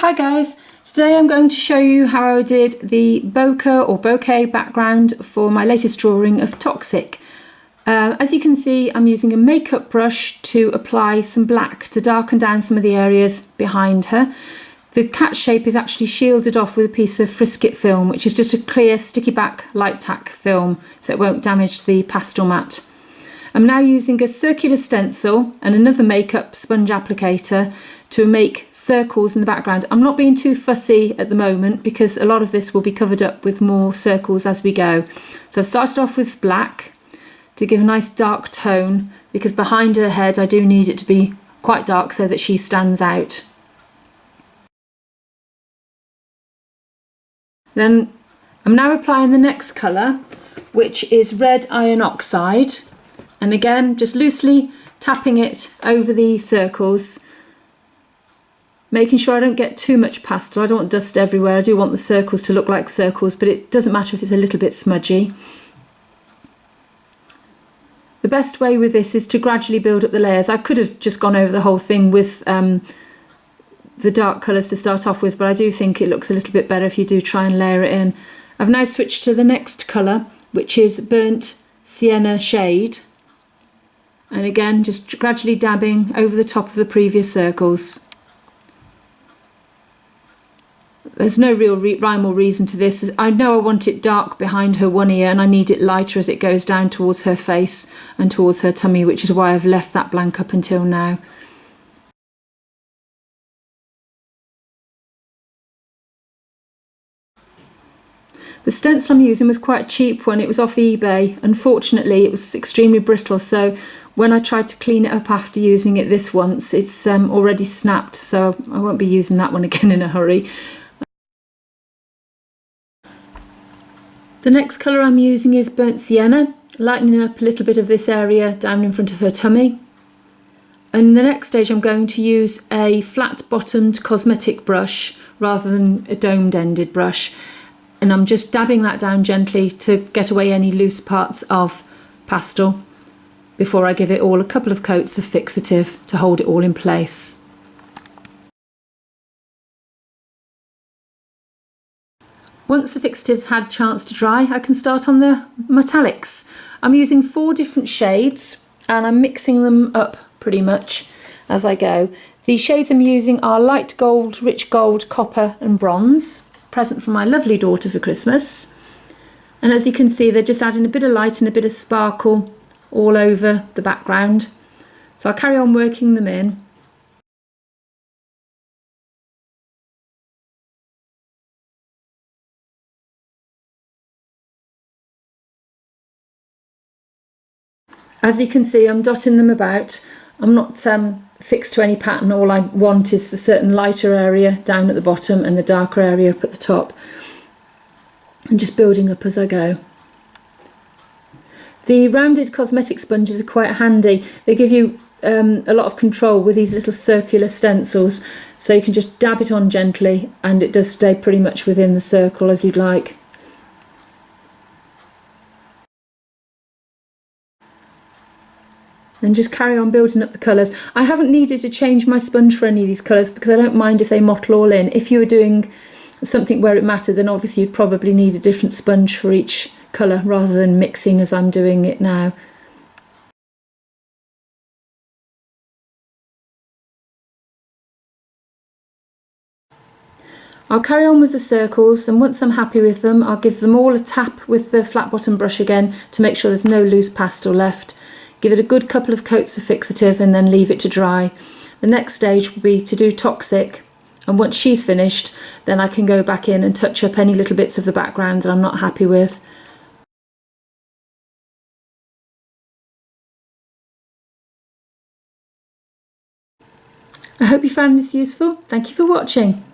Hi guys, today I'm going to show you how I did the bokeh background for my latest drawing of Toxic. As you can see, I'm using a makeup brush to apply some black to darken down some of the areas behind her. The cat shape is actually shielded off with a piece of Frisket film, which is just a clear sticky back light tack film, so it won't damage the Pastelmat. I'm now using a circular stencil and another makeup sponge applicator to make circles in the background. I'm not being too fussy at the moment because a lot of this will be covered up with more circles as we go. So I started off with black to give a nice dark tone, because behind her head I do need it to be quite dark so that she stands out. Then I'm now applying the next colour, which is red Iron Oxide. And again, just loosely tapping it over the circles, making sure I don't get too much pastel. I don't want dust everywhere. I do want the circles to look like circles, but it doesn't matter if it's a little bit smudgy. The best way with this is to gradually build up the layers. I could have just gone over the whole thing with the dark colours to start off with, but I do think it looks a little bit better if you do try and layer it in. I've now switched to the next colour, which is burnt Sienna shade. And again, just gradually dabbing over the top of the previous circles. There's no real rhyme or reason to this. I know I want it dark behind her one ear and I need it lighter as it goes down towards her face and towards her tummy, which is why I've left that blank up until now. The stencil I'm using was quite a cheap one. It was off eBay. Unfortunately, it was extremely brittle, so when I tried to clean it up after using it this once, it's already snapped, so I won't be using that one again in a hurry. The next colour I'm using is burnt Sienna, lightening up a little bit of this area down in front of her tummy. And in the next stage I'm going to use a flat bottomed cosmetic brush rather than a domed ended brush. And I'm just dabbing that down gently to get away any loose parts of pastel before I give it all a couple of coats of fixative to hold it all in place. Once the fixative's had a chance to dry, I can start on the metallics. I'm using 4 different shades and I'm mixing them up pretty much as I go. The shades I'm using are light gold, rich gold, copper and bronze. Present for my lovely daughter for Christmas. And as you can see, they're just adding a bit of light and a bit of sparkle all over the background. So I'll carry on working them in. As you can see, I'm dotting them about. I'm not fixed to any pattern. All I want is a certain lighter area down at the bottom and the darker area up at the top, and just building up as I go. The rounded cosmetic sponges are quite handy. They give you a lot of control with these little circular stencils, so you can just dab it on gently and it does stay pretty much within the circle as you'd like. Then just carry on building up the colours. I haven't needed to change my sponge for any of these colours because I don't mind if they mottle all in. If you were doing something where it mattered, then obviously you'd probably need a different sponge for each colour rather than mixing as I'm doing it now. I'll carry on with the circles, and once I'm happy with them, I'll give them all a tap with the flat bottom brush again to make sure there's no loose pastel left. Give it a good couple of coats of fixative and then leave it to dry. The next stage will be to do Toxic, and once she's finished then I can go back in and touch up any little bits of the background that I'm not happy with. I hope you found this useful. Thank you for watching.